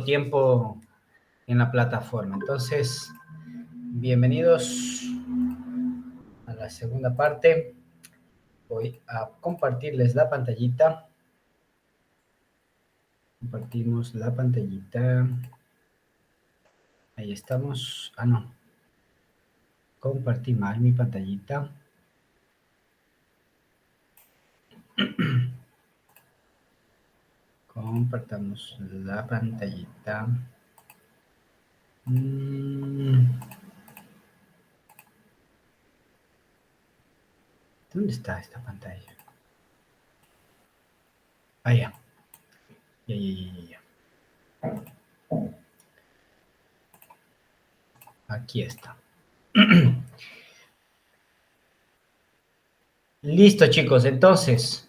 poquito tiempo en la plataforma. Entonces, bienvenidos a la segunda parte. Voy a compartirles la pantallita. Compartimos la pantallita. Ahí estamos. Ah, no. Compartí mal mi pantallita. Compartamos la pantallita. ¿Dónde está esta pantalla? Ah, ya. Ya. Aquí está. Listo, chicos. Entonces,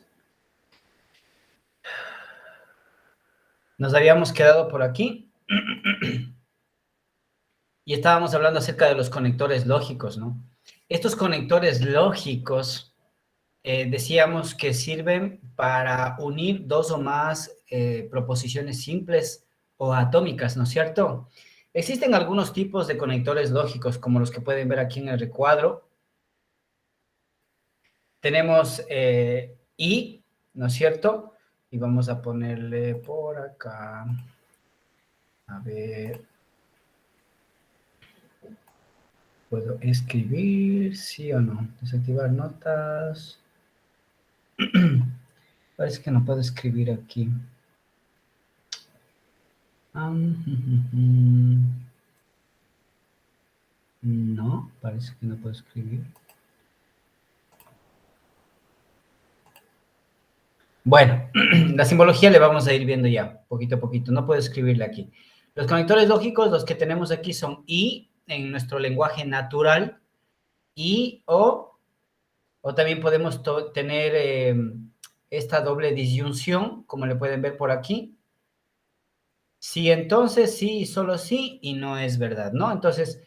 nos habíamos quedado por aquí y estábamos hablando acerca de los conectores lógicos, ¿no? Estos conectores lógicos decíamos que sirven para unir dos o más proposiciones simples o atómicas, ¿no es cierto? Existen algunos tipos de conectores lógicos, como los que pueden ver aquí en el recuadro. Tenemos I, ¿no es cierto? Y vamos a ponerle por acá, a ver, ¿puedo escribir? ¿Sí o no? Desactivar notas. Parece que no puedo escribir aquí. No, parece que no puedo escribir. Bueno, la simbología le vamos a ir viendo ya, poquito a poquito. No puedo escribirle aquí. Los conectores lógicos, los que tenemos aquí son I en nuestro lenguaje natural, I, o también podemos tener esta doble disyunción, como le pueden ver por aquí. Sí, entonces, sí, solo sí, y no es verdad, ¿no? Entonces,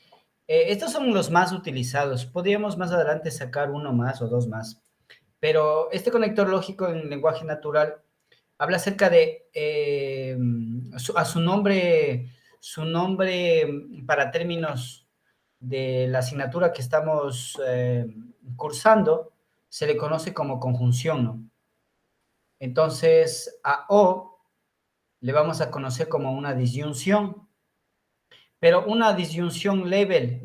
estos son los más utilizados. Podríamos más adelante sacar uno más o dos más. Pero este conector lógico en lenguaje natural habla acerca de su nombre para términos de la asignatura que estamos cursando, se le conoce como conjunción, ¿no? Entonces, a O le vamos a conocer como una disyunción, pero una disyunción débil.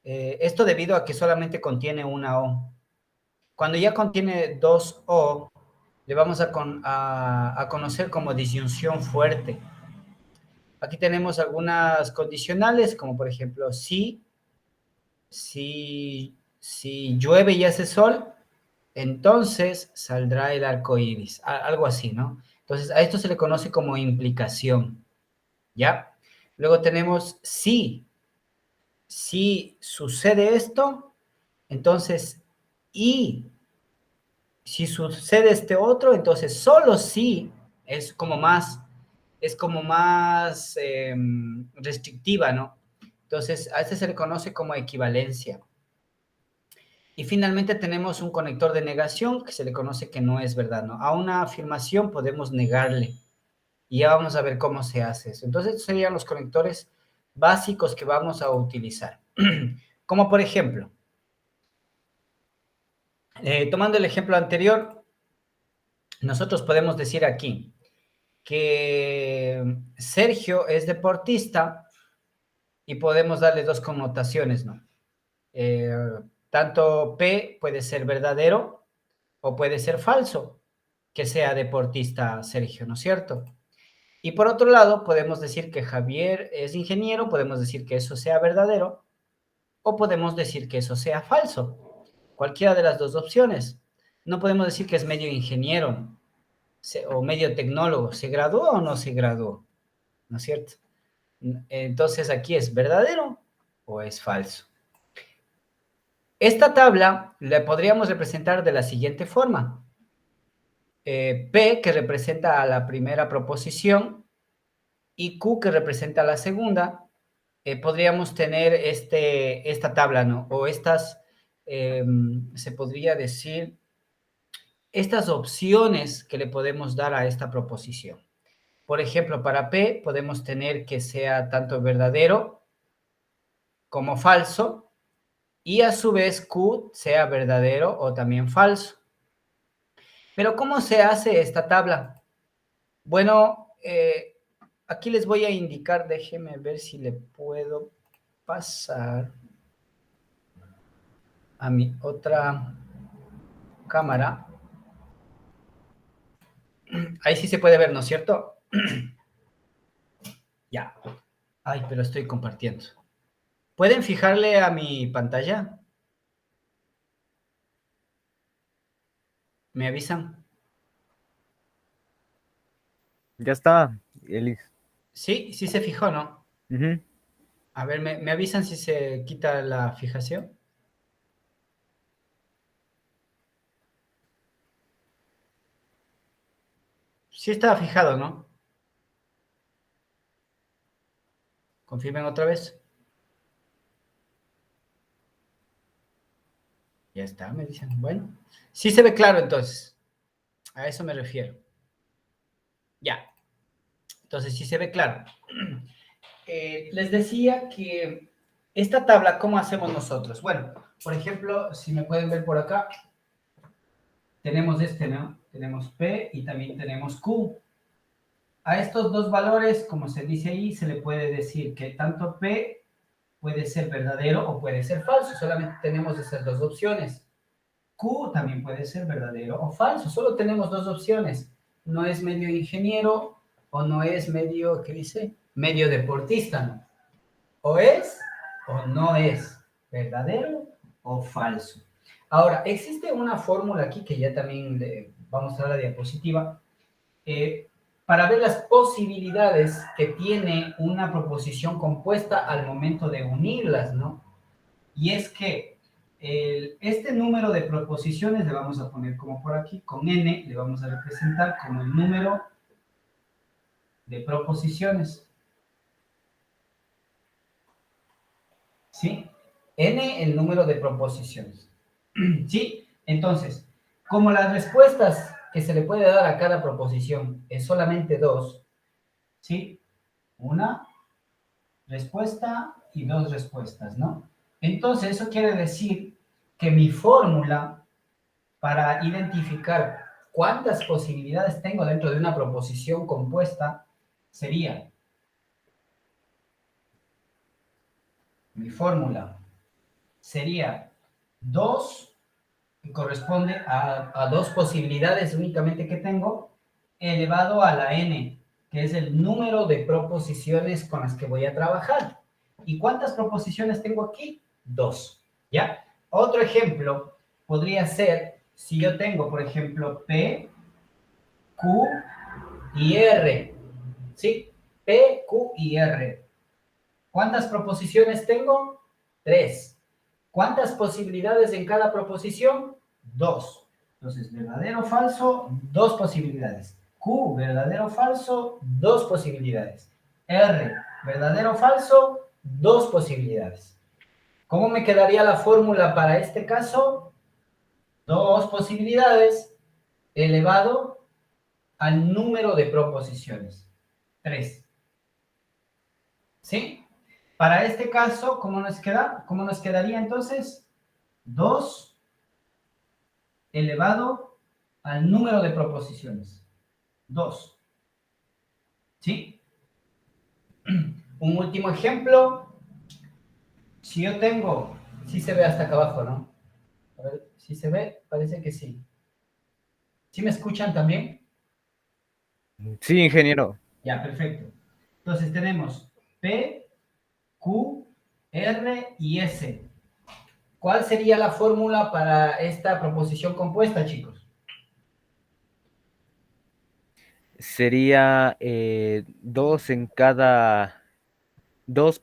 Esto debido a que solamente contiene una O. Cuando ya contiene dos O, le vamos a conocer como disyunción fuerte. Aquí tenemos algunas condicionales, como por ejemplo, si llueve y hace sol, entonces saldrá el arco iris, algo así, ¿no? Entonces, a esto se le conoce como implicación, ¿ya? Luego tenemos si sucede esto, entonces, y si sucede este otro, entonces solo si es como más restrictiva, ¿no? Entonces, a este se le conoce como equivalencia. Y finalmente tenemos un conector de negación que se le conoce que no es verdad, ¿no? A una afirmación podemos negarle. Y ya vamos a ver cómo se hace eso. Entonces, estos serían los conectores básicos que vamos a utilizar. Como por ejemplo, tomando el ejemplo anterior, nosotros podemos decir aquí que Sergio es deportista y podemos darle dos connotaciones, ¿no? Eh, Tanto P puede ser verdadero o puede ser falso, que sea deportista Sergio, ¿no es cierto? Y por otro lado, podemos decir que Javier es ingeniero, podemos decir que eso sea verdadero o podemos decir que eso sea falso. Cualquiera de las dos opciones. No podemos decir que es medio ingeniero o medio tecnólogo. ¿Se graduó o no se graduó? ¿No es cierto? Entonces aquí es verdadero o es falso. Esta tabla la podríamos representar de la siguiente forma. P, que representa a la primera proposición, y Q, que representa a la segunda. Podríamos tener esta tabla, ¿no? O se podría decir, estas opciones que le podemos dar a esta proposición. Por ejemplo, para P podemos tener que sea tanto verdadero como falso, y a su vez Q sea verdadero o también falso. Pero ¿cómo se hace esta tabla? Bueno, aquí les voy a indicar, déjenme ver si le puedo pasar a mi otra cámara. Ahí sí se puede ver, ¿no es cierto? Ya. Ay, pero estoy compartiendo. ¿Pueden fijarle a mi pantalla? ¿Me avisan? Ya está, Elis. Sí, sí se fijó, ¿no? Ujú. A ver, ¿me avisan si se quita la fijación? Sí estaba fijado, ¿no? Confirmen otra vez. Ya está, me dicen. Bueno, sí se ve claro entonces. A eso me refiero. Ya. Entonces sí se ve claro. Les decía que esta tabla, ¿cómo hacemos nosotros? Bueno, por ejemplo, si me pueden ver por acá, tenemos este, ¿no? Tenemos P y también tenemos Q. A estos dos valores, como se dice ahí, se le puede decir que tanto P puede ser verdadero o puede ser falso. Solamente tenemos esas dos opciones. Q también puede ser verdadero o falso. Solo tenemos dos opciones. No es medio ingeniero o no es medio, ¿qué dice? Medio deportista, ¿no? O es o no es verdadero o falso. Ahora, existe una fórmula aquí que ya también vamos a la diapositiva, eh, para ver las posibilidades que tiene una proposición compuesta al momento de unirlas, ¿no? Y es que este número de proposiciones le vamos a poner como por aquí, con n le vamos a representar como el número de proposiciones, ¿sí? N el número de proposiciones, ¿sí? Entonces, como las respuestas que se le puede dar a cada proposición es solamente dos, ¿sí? Una respuesta y dos respuestas, ¿no? Entonces, eso quiere decir que mi fórmula para identificar cuántas posibilidades tengo dentro de una proposición compuesta sería mi fórmula sería 2, que corresponde a dos posibilidades únicamente que tengo, elevado a la n, que es el número de proposiciones con las que voy a trabajar. ¿Y cuántas proposiciones tengo aquí? 2, ¿ya? Otro ejemplo podría ser, si yo tengo, por ejemplo, P, Q y R, ¿sí? P, Q y R. ¿Cuántas proposiciones tengo? 3. ¿Cuántas posibilidades en cada proposición? 2. Entonces, verdadero o falso, 2 posibilidades. Q, verdadero o falso, 2 posibilidades. R, verdadero o falso, 2 posibilidades. ¿Cómo me quedaría la fórmula para este caso? 2 posibilidades elevado al número de proposiciones. 3. ¿Sí? Para este caso, ¿cómo nos queda? ¿Cómo nos quedaría entonces? 2 elevado al número de proposiciones. 2. ¿Sí? Un último ejemplo. Si yo tengo, sí se ve hasta acá abajo, ¿no? A ver, si se ve, parece que sí. ¿Sí me escuchan también? Sí, ingeniero. Ya, perfecto. Entonces tenemos P, Q, R y S. ¿Cuál sería la fórmula para esta proposición compuesta, chicos? Sería 2 en cada... 2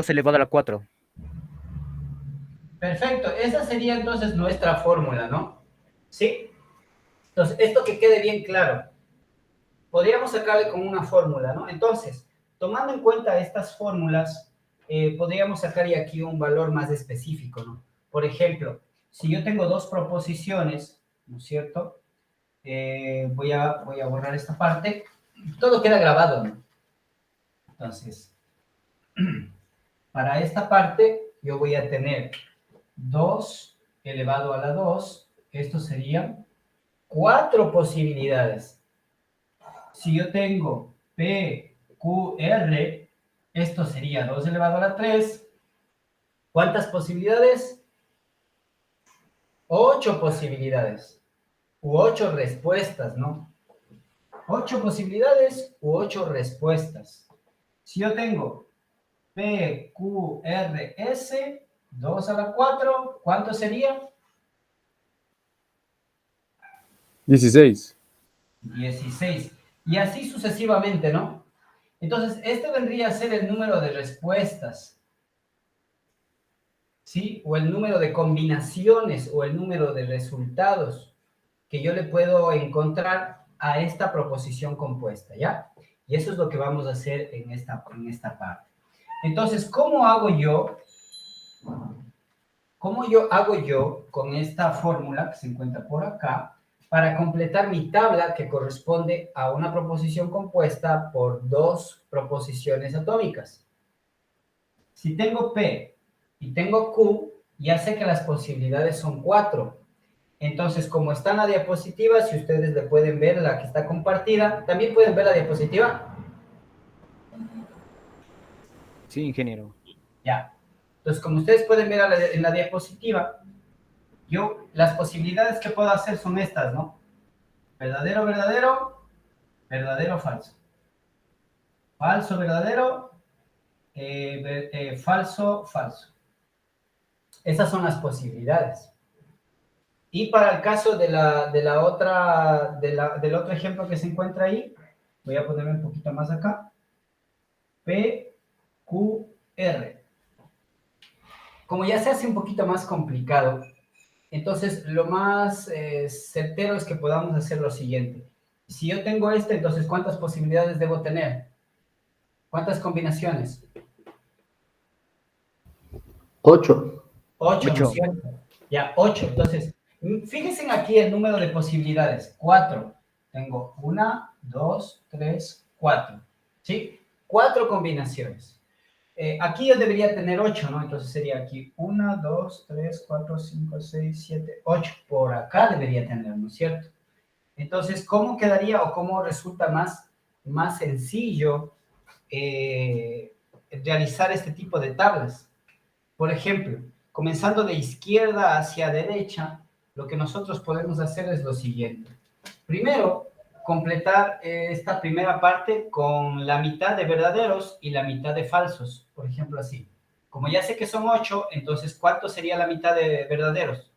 elevado a la 4. Perfecto, esa sería entonces nuestra fórmula, ¿no? ¿Sí? Entonces, esto que quede bien claro, podríamos sacarle como una fórmula, ¿no? Entonces, tomando en cuenta estas fórmulas, podríamos sacar y aquí un valor más específico, ¿no? Por ejemplo, si yo tengo dos proposiciones, ¿no es cierto? Voy a borrar esta parte. todo queda grabado, ¿no? Entonces, para esta parte, yo voy a tener 2 elevado a la 2. Esto serían 4 posibilidades. Si yo tengo P, Q, R, esto sería 2 elevado a la 3. ¿Cuántas posibilidades? 8 posibilidades. U 8 respuestas, ¿no? 8 posibilidades u 8 respuestas. Si yo tengo P, Q, R, S, 2 a la 4, ¿cuánto sería? 16. 16. Y así sucesivamente, ¿no? Entonces, este vendría a ser el número de respuestas, ¿sí? O el número de combinaciones o el número de resultados que yo le puedo encontrar a esta proposición compuesta, ¿ya? Y eso es lo que vamos a hacer en esta parte. Entonces, ¿cómo hago yo con esta fórmula que se encuentra por acá para completar mi tabla que corresponde a una proposición compuesta por 2 proposiciones atómicas? Si tengo P y tengo Q, ya sé que las posibilidades son 4. Entonces, como está en la diapositiva, si ustedes le pueden ver la que está compartida, ¿también pueden ver la diapositiva? Sí, ingeniero. Ya. Entonces, como ustedes pueden ver en la diapositiva, yo las posibilidades que puedo hacer son estas, ¿no? Verdadero, verdadero, verdadero, falso. Falso, verdadero, falso, falso. Esas son las posibilidades. Y para el caso del otro ejemplo que se encuentra ahí, voy a ponerme un poquito más acá. P, Q, R. Como ya se hace un poquito más complicado, entonces lo más certero es que podamos hacer lo siguiente. Si yo tengo entonces ¿cuántas posibilidades debo tener? ¿Cuántas combinaciones? 8. 8, ¿no es 8. cierto? Ya, 8. Entonces, fíjense aquí el número de posibilidades. 4. Tengo 1, 2, 3, 4. ¿Sí? 4 combinaciones. Aquí yo debería tener 8, ¿no? Entonces sería aquí 1, 2, 3, 4, 5, 6, 7, 8. Por acá debería tener, ¿no es cierto? Entonces, ¿cómo quedaría o cómo resulta más sencillo realizar este tipo de tablas? Por ejemplo, comenzando de izquierda hacia derecha, lo que nosotros podemos hacer es lo siguiente. Primero, completar esta primera parte con la mitad de verdaderos y la mitad de falsos. Por ejemplo, así. Como ya sé que son 8, entonces, ¿cuánto sería la mitad de verdaderos?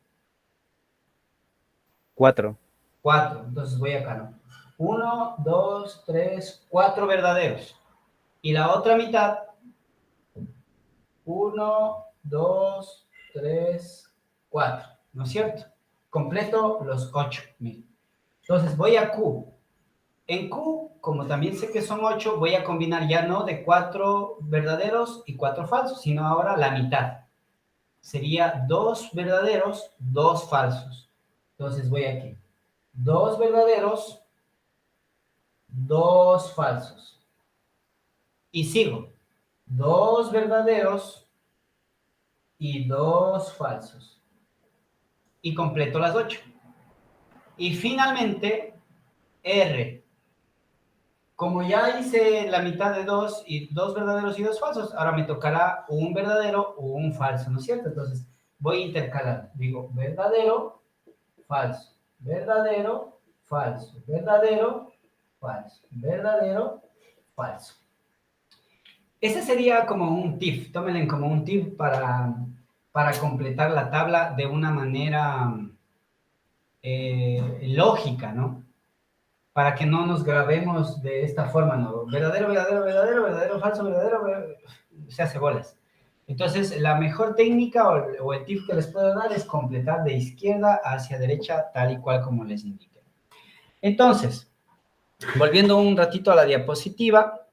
4. 4. Entonces voy acá, ¿no? 1, 2, 3, 4 verdaderos. Y la otra mitad, 1, 2, 3, 4. ¿No es cierto? Completo los 8. Miren. Entonces voy a Q. En Q, como también sé que son 8, voy a combinar ya no de 4 verdaderos y 4 falsos, sino ahora la mitad. Sería 2 verdaderos, 2 falsos. Entonces voy aquí. 2 verdaderos, 2 falsos. Y sigo. 2 verdaderos y 2 falsos. Y completo las 8. Y finalmente, R. Como ya hice la mitad de 2 y 2 verdaderos y 2 falsos, ahora me tocará un verdadero o un falso, ¿no es cierto? Entonces voy a intercalar. Digo verdadero, falso, verdadero, falso, verdadero, falso, verdadero, falso. Ese sería como un tip, tómenlo como un tip para completar la tabla de una manera lógica, ¿no? Para que no nos grabemos de esta forma, ¿no? Verdadero, verdadero, verdadero, verdadero, falso, verdadero, se hace bolas. Entonces, la mejor técnica o el tip que les puedo dar es completar de izquierda hacia derecha, tal y cual como les indiqué. Entonces, volviendo un ratito a la diapositiva,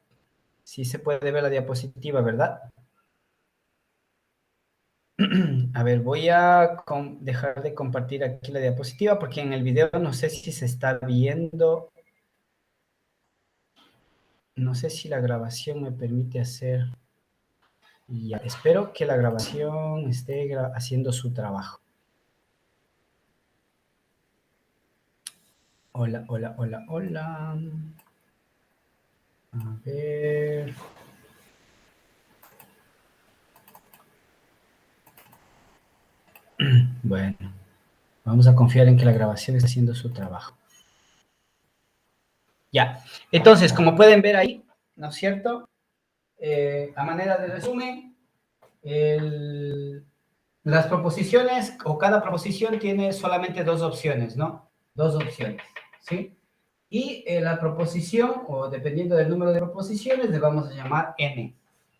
si se puede ver la diapositiva, ¿verdad? A ver, voy a dejar de compartir aquí la diapositiva porque en el video no sé si se está viendo. No sé si la grabación me permite hacer... Ya, espero que la grabación esté haciendo su trabajo. Hola, hola, hola, hola. A ver. Bueno, vamos a confiar en que la grabación está haciendo su trabajo. Ya, entonces, como pueden ver ahí, ¿no es cierto? A manera de resumen, las proposiciones o cada proposición tiene solamente dos opciones, ¿no? Dos opciones, ¿sí? Y la proposición, o dependiendo del número de proposiciones, le vamos a llamar n.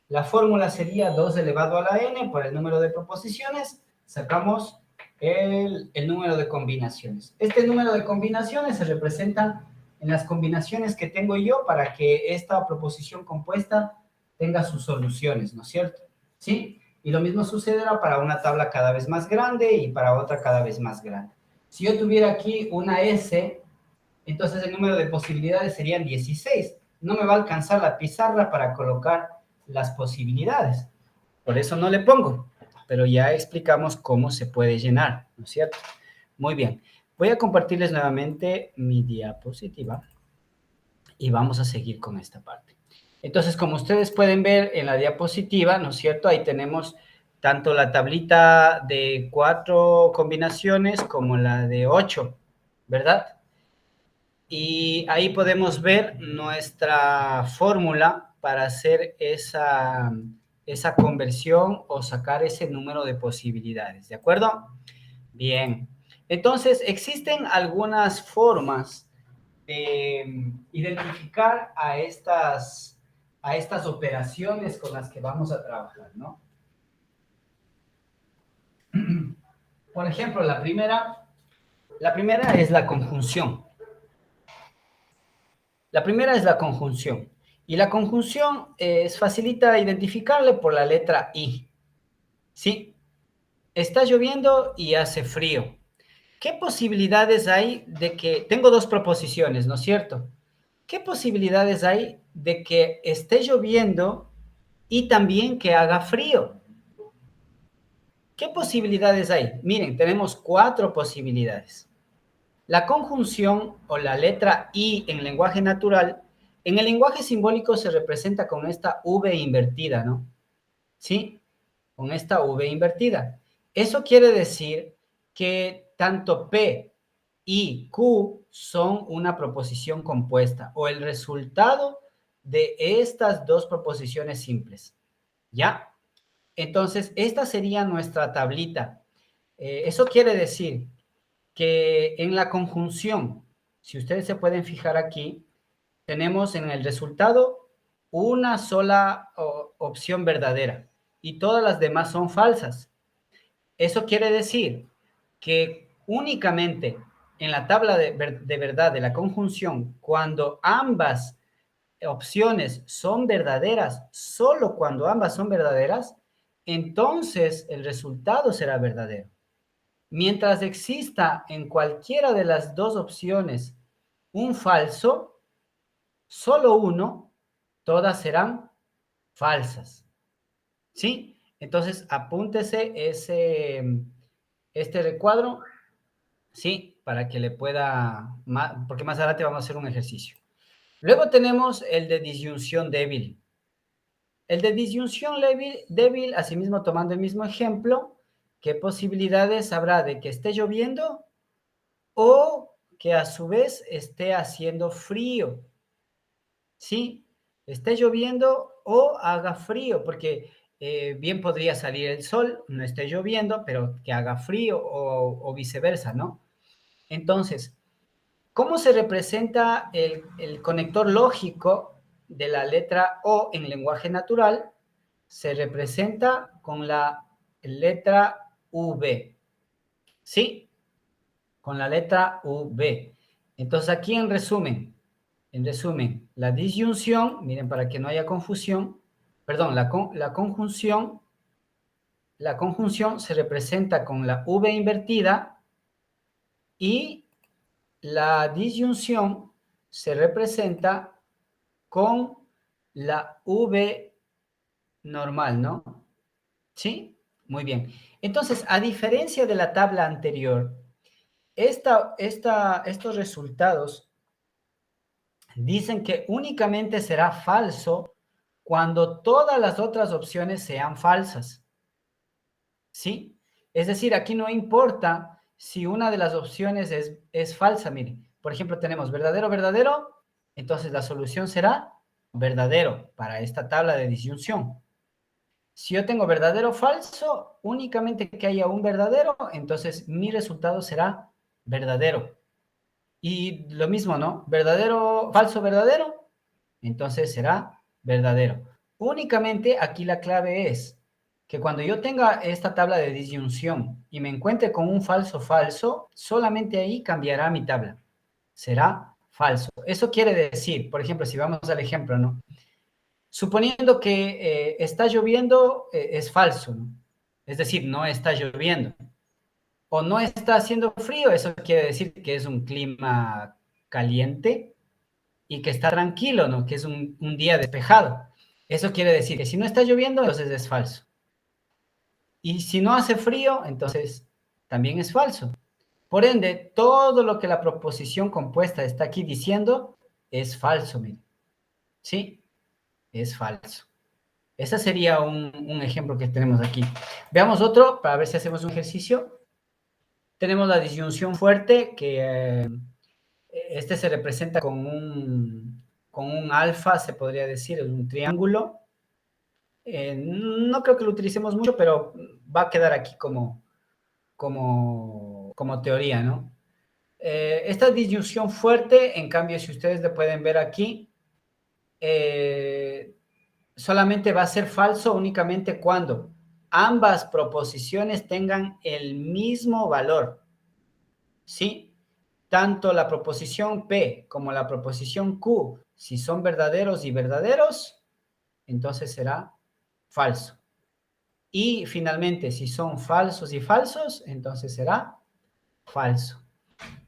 La fórmula sería 2 elevado a la n por el número de proposiciones, sacamos el número de combinaciones. Este número de combinaciones se representa en las combinaciones que tengo yo para que esta proposición compuesta tenga sus soluciones, ¿no es cierto? ¿Sí? Y lo mismo sucederá para una tabla cada vez más grande y para otra cada vez más grande. Si yo tuviera aquí una S, entonces el número de posibilidades serían 16. No me va a alcanzar la pizarra para colocar las posibilidades. Por eso no le pongo, pero ya explicamos cómo se puede llenar, ¿no es cierto? Muy bien. Voy a compartirles nuevamente mi diapositiva y vamos a seguir con esta parte. Entonces, como ustedes pueden ver en la diapositiva, ¿no es cierto? Ahí tenemos tanto la tablita de 4 combinaciones como la de 8, ¿verdad? Y ahí podemos ver nuestra fórmula para hacer esa conversión o sacar ese número de posibilidades, ¿de acuerdo? Bien, entonces existen algunas formas de identificar a estas operaciones con las que vamos a trabajar, ¿no? Por ejemplo, la primera es la conjunción. La primera es la conjunción. Y la conjunción facilita identificarle por la letra I. ¿Sí? Está lloviendo y hace frío. ¿Qué posibilidades hay de que... Tengo dos proposiciones, ¿no es cierto? ¿Qué posibilidades hay de que esté lloviendo y también que haga frío? ¿Qué posibilidades hay? Miren, tenemos 4 posibilidades. La conjunción o la letra I en lenguaje natural, en el lenguaje simbólico se representa con esta V invertida, ¿no? ¿Sí? Con esta V invertida. Eso quiere decir que tanto P y Q son una proposición compuesta o el resultado de estas dos proposiciones simples. ¿Ya? Entonces, esta sería nuestra tablita. Eso quiere decir que en la conjunción, si ustedes se pueden fijar aquí, tenemos en el resultado una sola opción verdadera y todas las demás son falsas. Eso quiere decir que únicamente en la tabla de verdad de la conjunción, cuando ambas opciones son verdaderas, solo cuando ambas son verdaderas, entonces el resultado será verdadero. Mientras exista en cualquiera de las dos opciones un falso, solo uno, todas serán falsas. ¿Sí? Entonces, apúntese este recuadro, ¿sí? Para que le pueda, porque más adelante vamos a hacer un ejercicio. Luego tenemos el de disyunción débil. El de disyunción débil, asimismo tomando el mismo ejemplo, ¿qué posibilidades habrá de que esté lloviendo o que a su vez esté haciendo frío? ¿Sí? Esté lloviendo o haga frío, porque bien podría salir el sol, no esté lloviendo, pero que haga frío o viceversa, ¿no? Entonces, ¿cómo se representa el conector lógico de la letra O en lenguaje natural? Se representa con la letra V. ¿Sí? Con la letra V. Entonces, aquí en resumen, la disyunción, miren, para que no haya confusión, perdón, la conjunción se representa con la V invertida y la disyunción se representa con la V normal, ¿no? ¿Sí? Muy bien. Entonces, a diferencia de la tabla anterior, estos resultados dicen que únicamente será falso cuando todas las otras opciones sean falsas. ¿Sí? Es decir, aquí no importa si una de las opciones es falsa. Miren, por ejemplo, tenemos verdadero, verdadero, entonces la solución será verdadero para esta tabla de disyunción. Si yo tengo verdadero, falso, únicamente que haya un verdadero, entonces mi resultado será verdadero. Y lo mismo, ¿no? Verdadero, falso, verdadero, entonces será verdadero. Únicamente aquí la clave es que cuando yo tenga esta tabla de disyunción y me encuentre con un falso, falso, solamente ahí cambiará mi tabla. Será falso. Eso quiere decir, por ejemplo, si vamos al ejemplo, ¿no? Suponiendo que está lloviendo, es falso, ¿no? Es decir, no está lloviendo. O no está haciendo frío, eso quiere decir que es un clima caliente y que está tranquilo, ¿no? Que es un día despejado. Eso quiere decir que si no está lloviendo, entonces es falso. Y si no hace frío, entonces también es falso. Por ende, todo lo que la proposición compuesta está aquí diciendo es falso, miren. ¿Sí? Es falso. Ese sería un ejemplo que tenemos aquí. Veamos otro para ver si hacemos un ejercicio. Tenemos la disyunción fuerte, que este se representa con un alfa, se podría decir, es un triángulo. No creo que lo utilicemos mucho, pero va a quedar aquí como teoría, ¿no? Esta disyunción fuerte, en cambio, si ustedes le pueden ver aquí, solamente va a ser falso únicamente cuando ambas proposiciones tengan el mismo valor, ¿sí? Tanto la proposición P como la proposición Q, si son verdaderos y verdaderos, entonces será falso. Y finalmente, si son falsos y falsos, entonces será falso.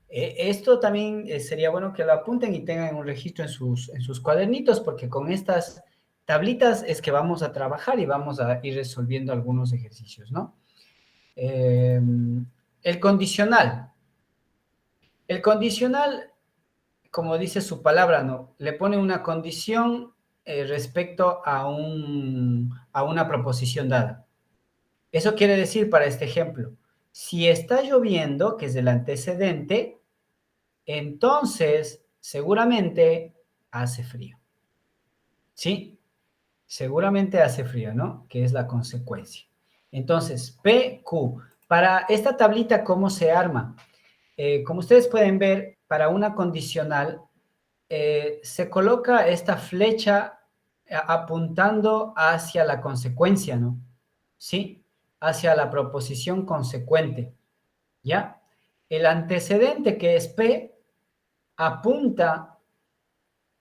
Esto también sería bueno que lo apunten y tengan un registro en sus cuadernitos, porque con estas tablitas es que vamos a trabajar y vamos a ir resolviendo algunos ejercicios, ¿no? El condicional. El condicional, como dice su palabra, ¿no? Le pone una condición respecto a una proposición dada. Eso quiere decir, para este ejemplo, si está lloviendo, que es el antecedente, entonces seguramente hace frío. ¿Sí? Seguramente hace frío, ¿no? Que es la consecuencia. Entonces, PQ. Para esta tablita, ¿cómo se arma? Como ustedes pueden ver, para una condicional, se coloca esta flecha apuntando hacia la consecuencia, ¿no? ¿Sí? Hacia la proposición consecuente, ¿ya? El antecedente, que es P, apunta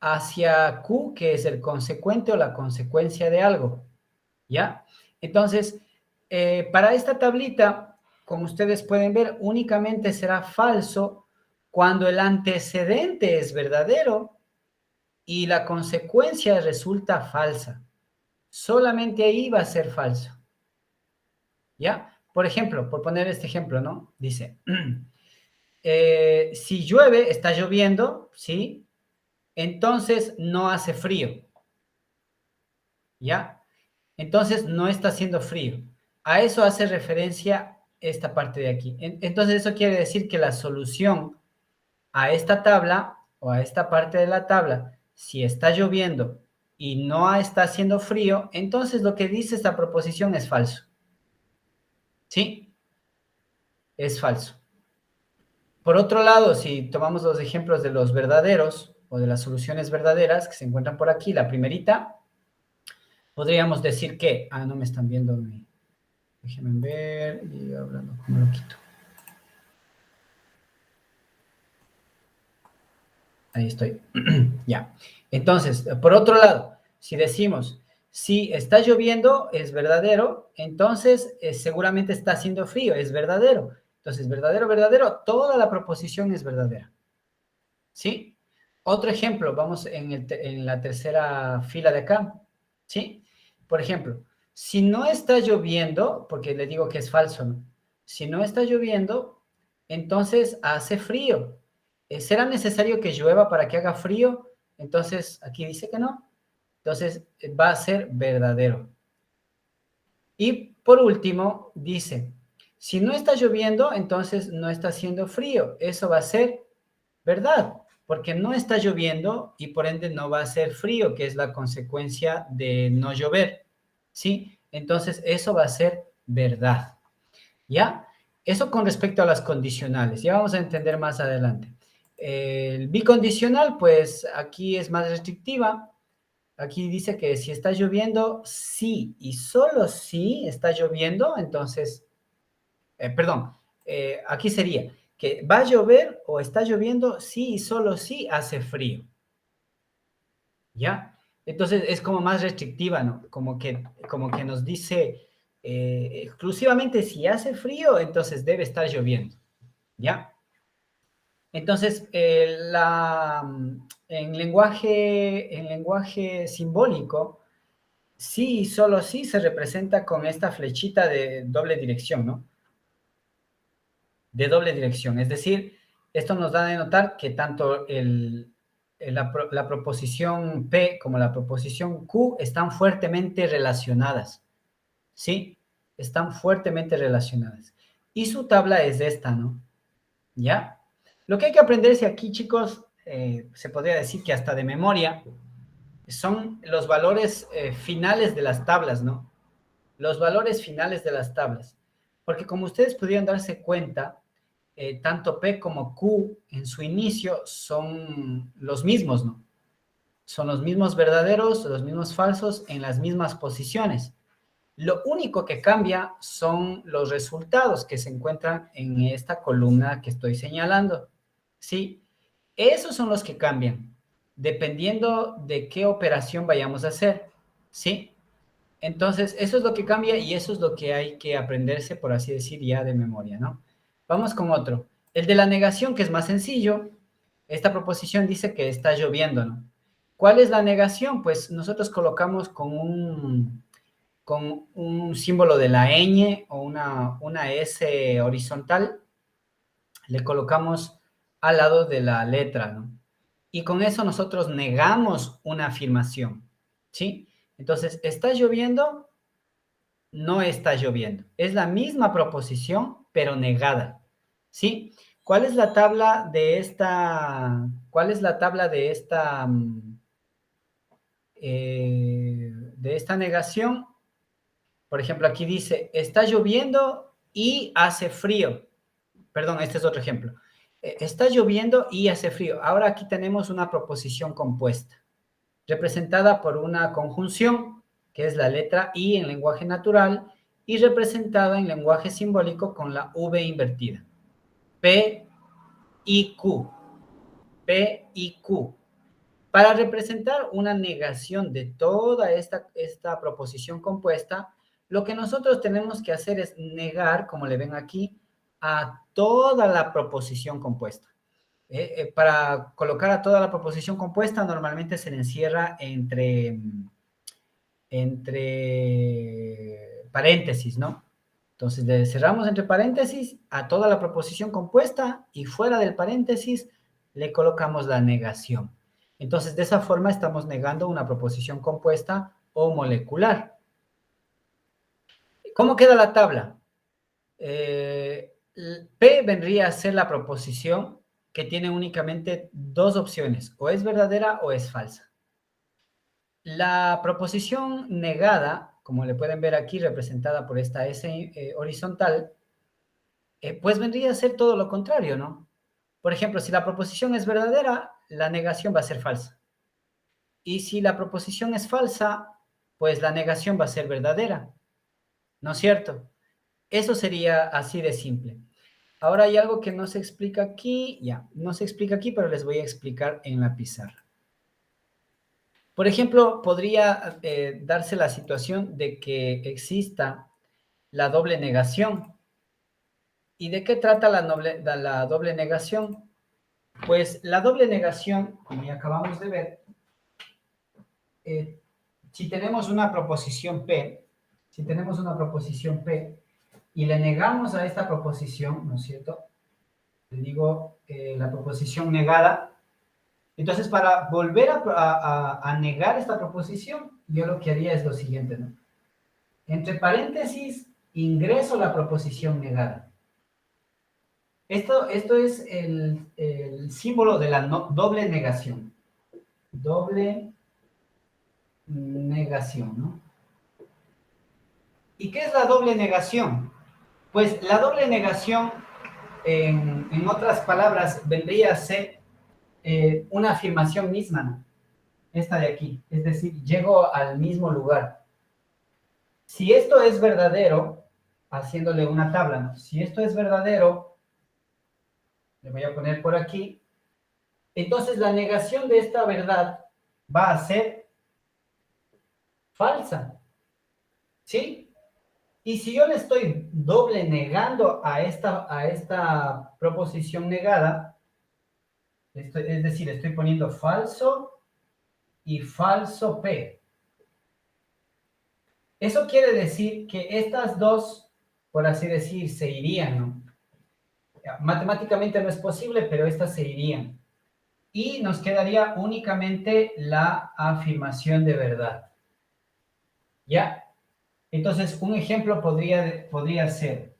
hacia Q, que es el consecuente o la consecuencia de algo, ¿ya? Entonces, para esta tablita, como ustedes pueden ver, únicamente será falso cuando el antecedente es verdadero y la consecuencia resulta falsa. Solamente ahí va a ser falso, ¿ya? Por ejemplo, por poner este ejemplo, ¿no? Dice, si llueve, está lloviendo, ¿sí? Entonces no hace frío, ¿ya? Entonces no está haciendo frío. A eso hace referencia esta parte de aquí. Entonces eso quiere decir que la solución a esta tabla o a esta parte de la tabla, si está lloviendo y no está haciendo frío, entonces lo que dice esta proposición es falso. ¿Sí? Es falso. Por otro lado, si tomamos los ejemplos de los verdaderos o de las soluciones verdaderas que se encuentran por aquí, la primerita, podríamos decir que, no me están viendo, déjenme ver, y hablando como lo quito. Ahí estoy. Ya. Entonces, por otro lado, si decimos, si está lloviendo, es verdadero, entonces seguramente está haciendo frío, es verdadero. Entonces, verdadero, verdadero, toda la proposición es verdadera. ¿Sí? Otro ejemplo, vamos en la tercera fila de acá, ¿sí? Por ejemplo, si no está lloviendo, porque le digo que es falso, ¿no? Si no está lloviendo, entonces hace frío. ¿Será necesario que llueva para que haga frío? Entonces, aquí dice que no. Entonces, va a ser verdadero. Y por último, dice, si no está lloviendo, entonces no está haciendo frío. Eso va a ser verdad, porque no está lloviendo y por ende no va a ser frío, que es la consecuencia de no llover, ¿sí? Entonces eso va a ser verdad, ¿ya? Eso con respecto a las condicionales, ya vamos a entender más adelante. El bicondicional, pues aquí es más restrictiva. Aquí dice que si está lloviendo, sí, y solo si está lloviendo, entonces, perdón, aquí sería que va a llover o está lloviendo, sí y solo si hace frío, ¿ya? Entonces es como más restrictiva, ¿no? Como que nos dice exclusivamente si hace frío, entonces debe estar lloviendo, ¿ya? Entonces, en lenguaje simbólico, sí y solo sí se representa con esta flechita de doble dirección, ¿no? De doble dirección. Es decir, esto nos da de notar que tanto la proposición P como la proposición Q están fuertemente relacionadas, ¿sí? Están fuertemente relacionadas. Y su tabla es esta, ¿no? ¿Ya? Lo que hay que aprenderse aquí, chicos, se podría decir que hasta de memoria, son los valores finales de las tablas, ¿no? Los valores finales de las tablas. Porque como ustedes pudieron darse cuenta, tanto P como Q en su inicio son los mismos, ¿no? Son los mismos verdaderos, los mismos falsos en las mismas posiciones. Lo único que cambia son los resultados que se encuentran en esta columna que estoy señalando. ¿Sí? Esos son los que cambian, dependiendo de qué operación vayamos a hacer. ¿Sí? Entonces, eso es lo que cambia y eso es lo que hay que aprenderse, por así decir, ya de memoria, ¿no? Vamos con otro. El de la negación, que es más sencillo. Esta proposición dice que está lloviendo, ¿no? ¿Cuál es la negación? Pues nosotros colocamos con un símbolo de la ñ o una S horizontal, le colocamos al lado de la letra, ¿no? Y con eso nosotros negamos una afirmación, ¿sí? Entonces, ¿está lloviendo? No está lloviendo. Es la misma proposición, pero negada, ¿sí? ¿Cuál es la tabla de esta, cuál es la tabla de esta negación? Por ejemplo, aquí dice, está lloviendo y hace frío. Perdón, este es otro ejemplo. Está lloviendo y hace frío. Ahora aquí tenemos una proposición compuesta, representada por una conjunción, que es la letra I en lenguaje natural, y representada en lenguaje simbólico con la V invertida. P y Q. P y Q. Para representar una negación de toda esta proposición compuesta, lo que nosotros tenemos que hacer es negar, como le ven aquí, a toda la proposición compuesta. Para colocar a toda la proposición compuesta, normalmente se le encierra entre paréntesis, ¿no? Entonces, le cerramos entre paréntesis a toda la proposición compuesta y fuera del paréntesis le colocamos la negación. Entonces, de esa forma estamos negando una proposición compuesta o molecular. ¿Cómo queda la tabla? P vendría a ser la proposición que tiene únicamente dos opciones, o es verdadera o es falsa. La proposición negada, como le pueden ver aquí representada por esta S horizontal, pues vendría a ser todo lo contrario, ¿no? Por ejemplo, si la proposición es verdadera, la negación va a ser falsa. Y si la proposición es falsa, pues la negación va a ser verdadera, ¿no es cierto? Eso sería así de simple. Ahora hay algo que no se explica aquí, ya, no se explica aquí, pero les voy a explicar en la pizarra. Por ejemplo, podría darse la situación de que exista la doble negación. ¿Y de qué trata la doble negación? Pues la doble negación, como ya acabamos de ver, si tenemos una proposición P, y le negamos a esta proposición, ¿no es cierto? Le digo la proposición negada. Entonces, para volver a negar esta proposición, yo lo que haría es lo siguiente, ¿no? Entre paréntesis, ingreso la proposición negada. Esto es el símbolo de la doble negación. Doble negación, ¿no? ¿Y qué es la doble negación? Pues la doble negación, en otras palabras, vendría a ser una afirmación misma, ¿no? Esta de aquí. Es decir, llego al mismo lugar. Si esto es verdadero, haciéndole una tabla, ¿no? Si esto es verdadero, le voy a poner por aquí, entonces la negación de esta verdad va a ser falsa, ¿sí? Y si yo le estoy doble negando a esta proposición negada, es decir, estoy poniendo falso y falso P. Eso quiere decir que estas dos, por así decir, se irían, ¿no? Matemáticamente no es posible, pero estas se irían. Y nos quedaría únicamente la afirmación de verdad. ¿Ya? Entonces, un ejemplo podría ser,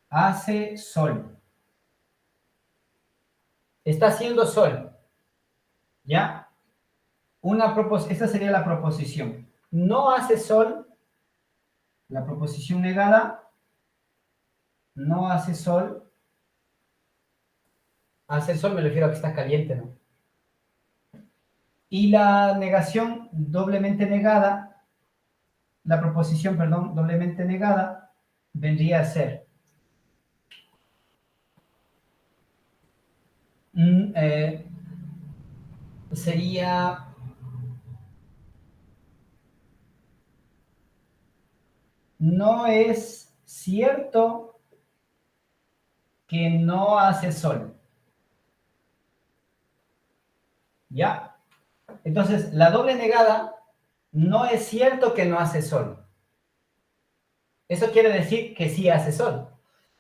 hace sol. Está haciendo sol. ¿Ya? Esta sería la proposición. No hace sol, la proposición negada, no hace sol. Hace sol me refiero a que está caliente, ¿no? Y la negación doblemente negada, la proposición, perdón, doblemente negada, vendría a ser sería no es cierto que no hace sol. ¿Ya? Entonces, la doble negada, no es cierto que no hace sol. Eso quiere decir que sí hace sol.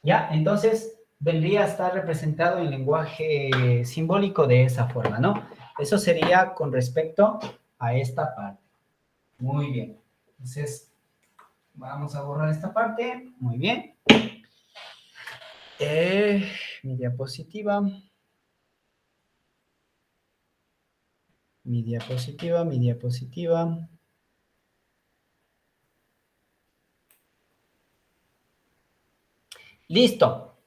¿Ya? Entonces, vendría a estar representado en lenguaje simbólico de esa forma, ¿no? Eso sería con respecto a esta parte. Muy bien. Entonces, vamos a borrar esta parte. Muy bien. Mi diapositiva. Mi diapositiva. Listo.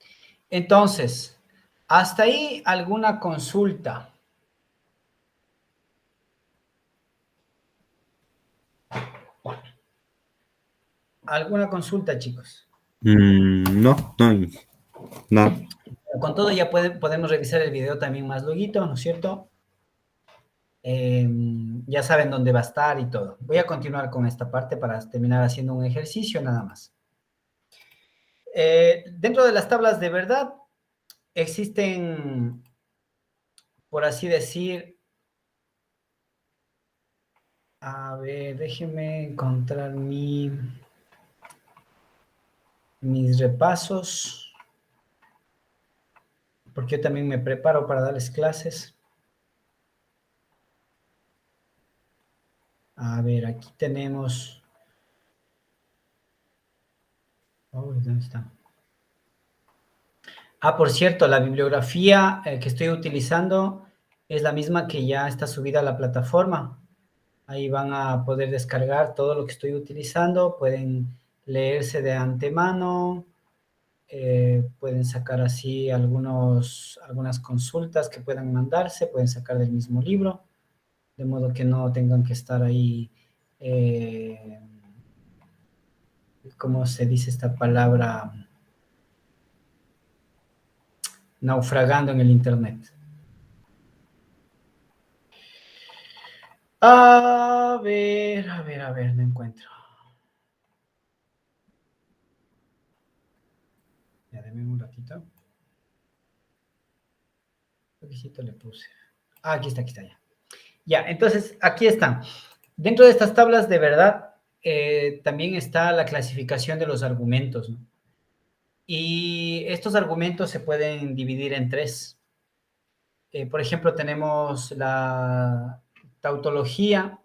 Entonces, hasta ahí alguna consulta. ¿Alguna consulta, chicos? No, no. Con todo ya podemos revisar el video también más luego, ¿no es cierto? Ya saben dónde va a estar y todo. Voy a continuar con esta parte para terminar haciendo un ejercicio nada más. Dentro de las tablas de verdad existen, por así decir, a ver, déjenme encontrar mis repasos, porque yo también me preparo para darles clases. A ver, aquí tenemos... Oh, ¿dónde está? Ah, por cierto, la bibliografía que estoy utilizando es la misma que ya está subida a la plataforma. Ahí van a poder descargar todo lo que estoy utilizando, pueden leerse de antemano, pueden sacar así algunas consultas que puedan mandarse, pueden sacar del mismo libro, de modo que no tengan que estar ahí, ¿cómo se dice esta palabra? Naufragando en el internet. A ver, no encuentro. Espérenme un ratito. ¿Qué requisito le puse? Ah, aquí está ya. Ya, entonces, aquí están. Dentro de estas tablas, de verdad, también está la clasificación de los argumentos, ¿no? Y estos argumentos se pueden dividir en tres. Por ejemplo, tenemos la tautología,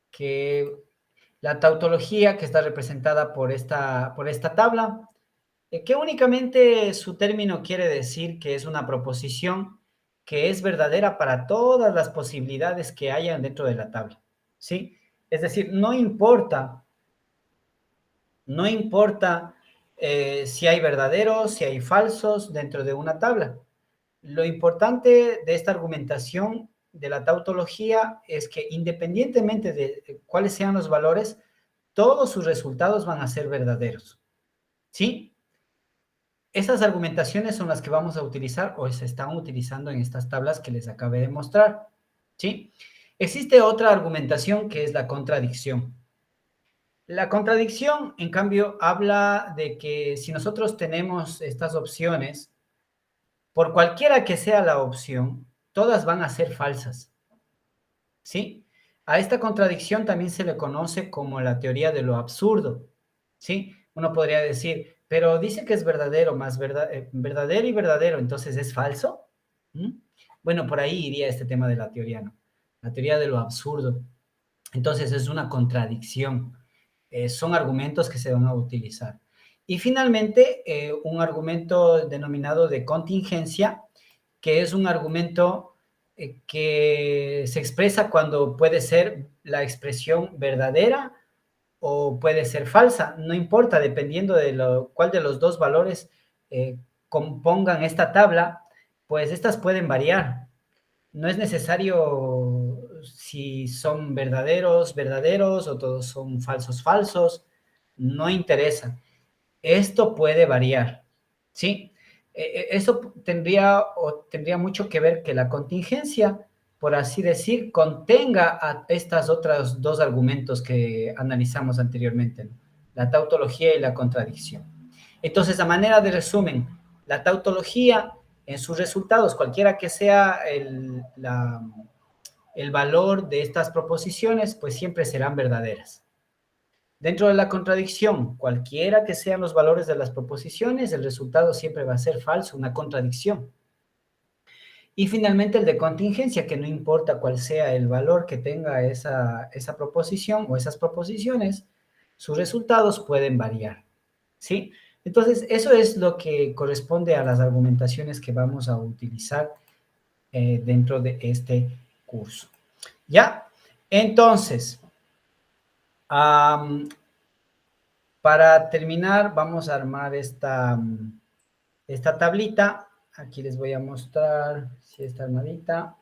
que está representada por esta tabla, que únicamente su término quiere decir que es una proposición que es verdadera para todas las posibilidades que hayan dentro de la tabla, ¿sí? Es decir, no importa si hay verdaderos, si hay falsos dentro de una tabla. Lo importante de esta argumentación de la tautología es que independientemente de cuáles sean los valores, todos sus resultados van a ser verdaderos, ¿sí? Esas argumentaciones son las que vamos a utilizar o se están utilizando en estas tablas que les acabé de mostrar, ¿sí? Existe otra argumentación que es la contradicción. La contradicción, en cambio, habla de que si nosotros tenemos estas opciones, por cualquiera que sea la opción, todas van a ser falsas, ¿sí? A esta contradicción también se le conoce como la teoría de lo absurdo, ¿sí? Uno podría decir, pero dice que es verdadero, verdadero y verdadero, entonces ¿es falso? ¿Mm? Bueno, por ahí iría este tema de la teoría, ¿no? La teoría de lo absurdo. Entonces es una contradicción. Son argumentos que se van a utilizar. Y finalmente, un argumento denominado de contingencia, que es un argumento que se expresa cuando puede ser la expresión verdadera o puede ser falsa, no importa, dependiendo de cuál de los dos valores compongan esta tabla, pues estas pueden variar. No es necesario si son verdaderos o todos son falsos, no interesa. Esto puede variar, ¿sí? Eso tendría mucho que ver que la contingencia, por así decir, contenga a estas otras dos argumentos que analizamos anteriormente, ¿no? La tautología y la contradicción. Entonces, a manera de resumen, la tautología en sus resultados, cualquiera que sea el valor de estas proposiciones, pues siempre serán verdaderas. Dentro de la contradicción, cualquiera que sean los valores de las proposiciones, el resultado siempre va a ser falso, una contradicción. Y finalmente el de contingencia, que no importa cuál sea el valor que tenga esa proposición o esas proposiciones, sus resultados pueden variar, ¿sí? Entonces, eso es lo que corresponde a las argumentaciones que vamos a utilizar dentro de este curso. ¿Ya? Entonces, para terminar, vamos a armar esta tablita. Aquí les voy a mostrar si está armadita.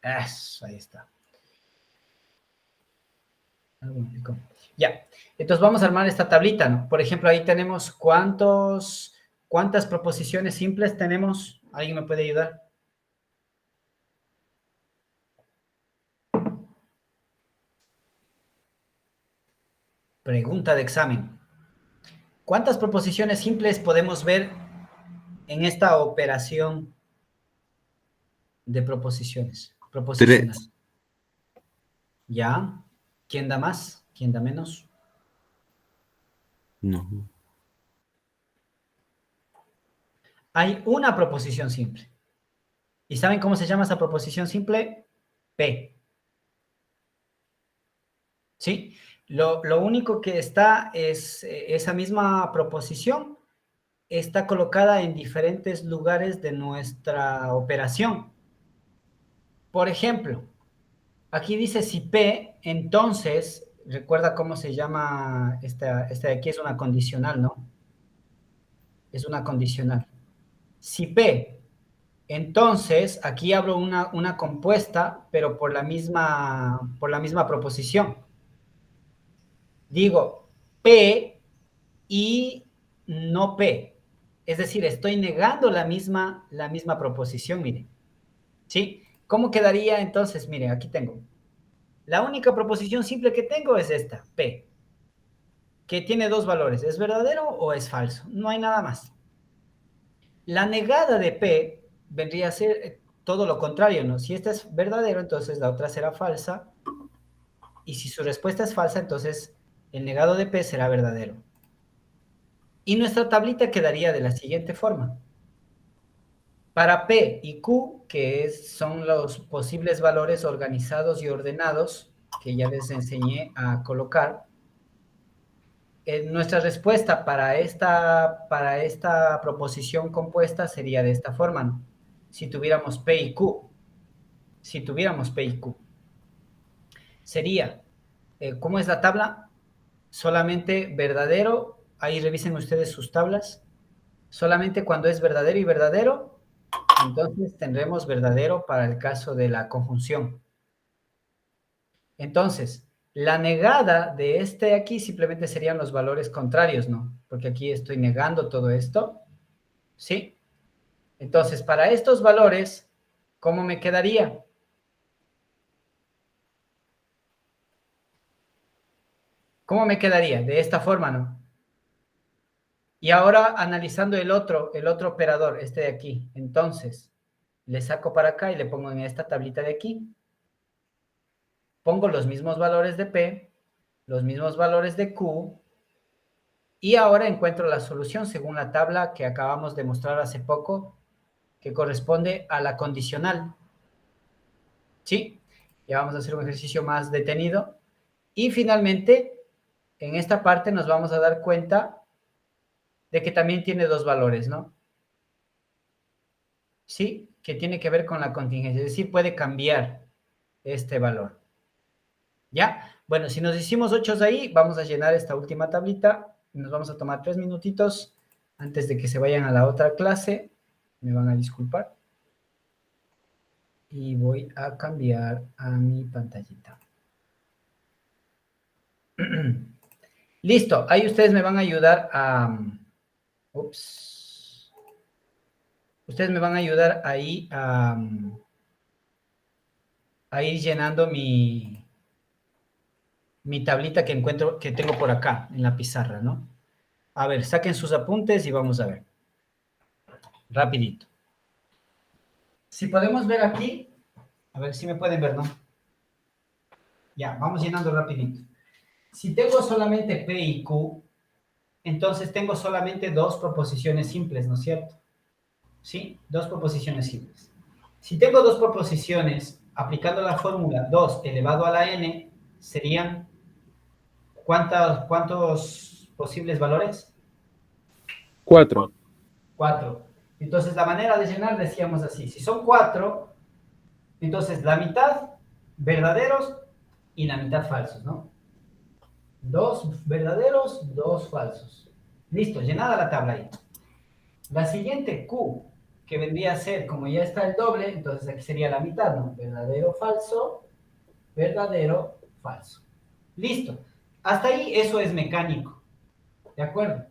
Eso, ahí está. Ya, entonces vamos a armar esta tablita, ¿no? Por ejemplo, ahí tenemos cuántas proposiciones simples tenemos. ¿Alguien me puede ayudar? Pregunta de examen. ¿Cuántas proposiciones simples podemos ver en esta operación de proposiciones? Proposicional. 3. ¿Ya? ¿Quién da más? ¿Quién da menos? No. Hay una proposición simple. ¿Y saben cómo se llama esa proposición simple? P. ¿Sí? Lo único que está es esa misma proposición está colocada en diferentes lugares de nuestra operación. Por ejemplo, aquí dice si P, entonces, recuerda cómo se llama esta de aquí, es una condicional, ¿no? Es una condicional. Si P, entonces, aquí abro una compuesta, pero por la misma proposición. Digo P y no P. Es decir, estoy negando la misma proposición, mire. ¿Sí? ¿Cómo quedaría entonces? Mire, aquí tengo. La única proposición simple que tengo es esta, P. que tiene dos valores, ¿es verdadero o es falso? No hay nada más. La negada de P vendría a ser todo lo contrario, ¿no? Si esta es verdadero, entonces la otra será falsa. Y si su respuesta es falsa, entonces el negado de P será verdadero. Y nuestra tablita quedaría de la siguiente forma. Para P y Q, son los posibles valores organizados y ordenados, que ya les enseñé a colocar, nuestra respuesta para esta proposición compuesta sería de esta forma, ¿no? Si tuviéramos P y Q. Si tuviéramos P y Q. Sería, ¿cómo es la tabla? Solamente verdadero, ahí revisen ustedes sus tablas, solamente cuando es verdadero y verdadero, entonces tendremos verdadero para el caso de la conjunción. Entonces, la negada de este aquí simplemente serían los valores contrarios, ¿no? Porque aquí estoy negando todo esto, ¿sí? Entonces, para estos valores, ¿cómo me quedaría? ¿Cómo me quedaría? De esta forma, ¿no? Y ahora analizando el otro operador, este de aquí. Entonces, le saco para acá y le pongo en esta tablita de aquí. Pongo los mismos valores de P, los mismos valores de Q, y ahora encuentro la solución según la tabla que acabamos de mostrar hace poco, que corresponde a la condicional. ¿Sí? Ya vamos a hacer un ejercicio más detenido. Y finalmente, en esta parte nos vamos a dar cuenta de que también tiene dos valores, ¿no? Sí, que tiene que ver con la contingencia, es decir, puede cambiar este valor. ¿Ya? Bueno, si nos hicimos 8 ahí, vamos a llenar esta última tablita. Nos vamos a tomar 3 minutitos antes de que se vayan a la otra clase. Me van a disculpar. Y voy a cambiar a mi pantallita. Listo, ahí ustedes me van a ayudar a... Ups. Ustedes me van a ayudar ahí a ir llenando mi tablita que encuentro, que tengo por acá en la pizarra, ¿no? A ver, saquen sus apuntes y vamos a ver. Rapidito. Si podemos ver aquí, a ver si me pueden ver, ¿no? Ya, vamos llenando rapidito. Si tengo solamente P y Q, entonces tengo solamente dos proposiciones simples, ¿no es cierto? ¿Sí? Dos proposiciones simples. Si tengo dos proposiciones, aplicando la fórmula 2 elevado a la n, serían ¿cuántos posibles valores? 4. 4. Entonces, la manera de llenar decíamos así. Si son 4, entonces la mitad verdaderos y la mitad falsos, ¿no? 2 verdaderos, 2 falsos. Listo, llenada la tabla ahí. La siguiente Q, que vendría a ser, como ya está el doble, entonces aquí sería la mitad, ¿no? Verdadero, falso. Listo. Hasta ahí eso es mecánico. ¿De acuerdo?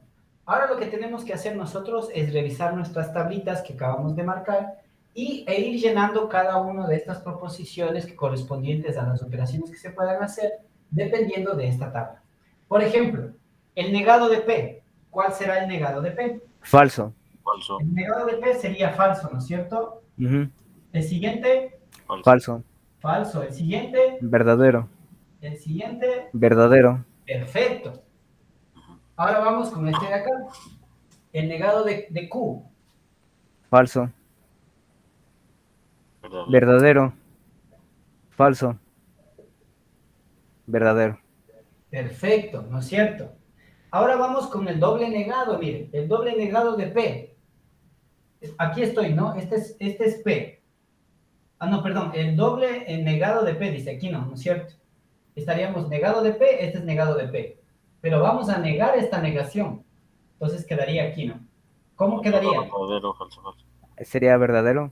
Ahora lo que tenemos que hacer nosotros es revisar nuestras tablitas que acabamos de marcar e ir llenando cada una de estas proposiciones que correspondientes a las operaciones que se puedan hacer dependiendo de esta tabla. Por ejemplo, el negado de P. ¿Cuál será el negado de P? Falso. Falso. El negado de P sería falso, ¿no es cierto? Ujú. El siguiente, Falso. falso. El siguiente, Verdadero. el siguiente, Verdadero. perfecto. Ahora vamos con este de acá. El negado de Q. Falso. Verdadero. Verdadero. Falso. Verdadero. Perfecto, ¿no es cierto? Ahora vamos con el doble negado, miren, el doble negado de P. Aquí estoy, ¿no? Este es P. Ah, no, perdón, el doble negado de P, dice aquí, ¿no? ¿No es cierto? Estaríamos negado de P, este es negado de P. Pero vamos a negar esta negación. Entonces quedaría aquí, ¿no? ¿Cómo quedaría? Verdadero, falso, falso. Sería verdadero.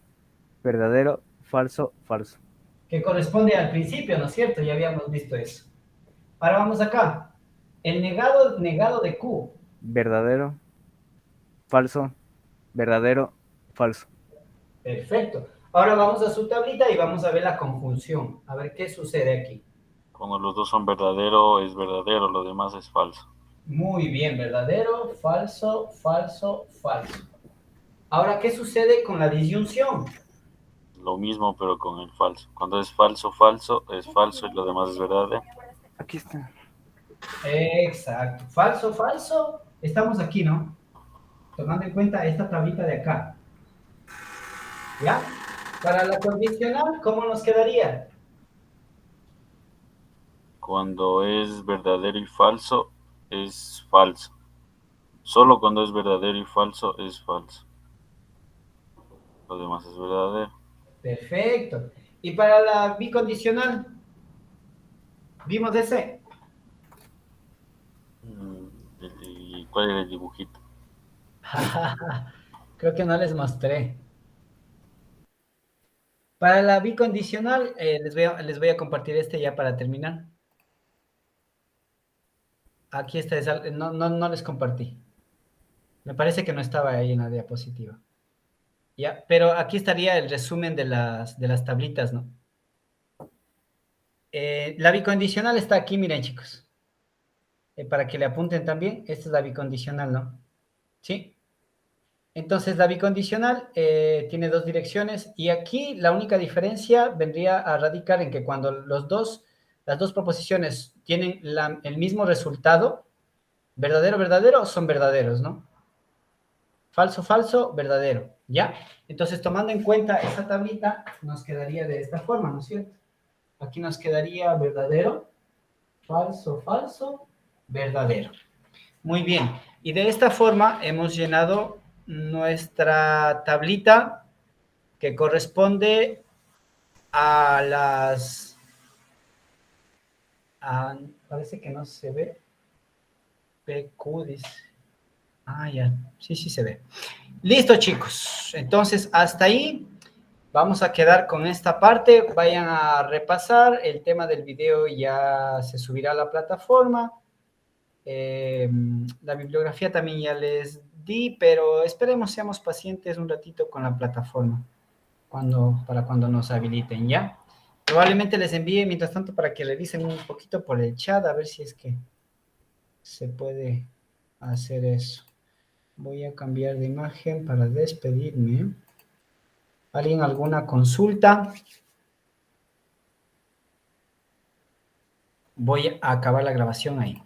Verdadero. Falso. Falso. Que corresponde al principio, ¿no es cierto? Ya habíamos visto eso. Ahora vamos acá. El negado de Q. Verdadero. Falso. Verdadero. Falso. Perfecto. Ahora vamos a su tablita y vamos a ver la conjunción. A ver qué sucede aquí. Cuando los dos son verdadero, es verdadero, lo demás es falso. Muy bien, verdadero, falso, falso, falso. Ahora, ¿qué sucede con la disyunción? Lo mismo, pero con el falso. Cuando es falso, falso, es falso y lo demás es verdadero. Aquí está. Exacto. Falso, falso. Estamos aquí, ¿no? Tomando en cuenta esta tablita de acá. ¿Ya? Para la condicional, ¿cómo nos quedaría? Cuando es verdadero y falso, es falso. Solo cuando es verdadero y falso, es falso. Lo demás es verdadero. Perfecto. Y para la bicondicional, ¿vimos ese? ¿Y cuál era el dibujito? Creo que no les mostré. Para la bicondicional, les voy a compartir este ya para terminar. Aquí está, no les compartí. Me parece que no estaba ahí en la diapositiva. Ya, pero aquí estaría el resumen de las tablitas, ¿no? La bicondicional está aquí, miren, chicos. Para que le apunten también, esta es la bicondicional, ¿no? ¿Sí? Entonces, la bicondicional tiene dos direcciones y aquí la única diferencia vendría a radicar en que cuando las dos proposiciones tienen el mismo resultado, verdadero, verdadero, son verdaderos, ¿no? Falso, falso, verdadero, ¿ya? Entonces, tomando en cuenta esta tablita, nos quedaría de esta forma, ¿no es cierto? Aquí nos quedaría verdadero, falso, falso, verdadero. Muy bien. Y de esta forma hemos llenado nuestra tablita que corresponde a las... parece que no se ve. PQ dice. Ah, ya. Sí, sí se ve. Listo, chicos. Entonces, hasta ahí vamos a quedar con esta parte. Vayan a repasar. El tema del video ya se subirá a la plataforma. La bibliografía también ya les di, pero esperemos seamos pacientes un ratito con la plataforma para cuando nos habiliten, ¿ya? Probablemente les envíe mientras tanto para que revisen un poquito por el chat a ver si es que se puede hacer eso. Voy a cambiar de imagen para despedirme. ¿Alguien alguna consulta? Voy a acabar la grabación ahí.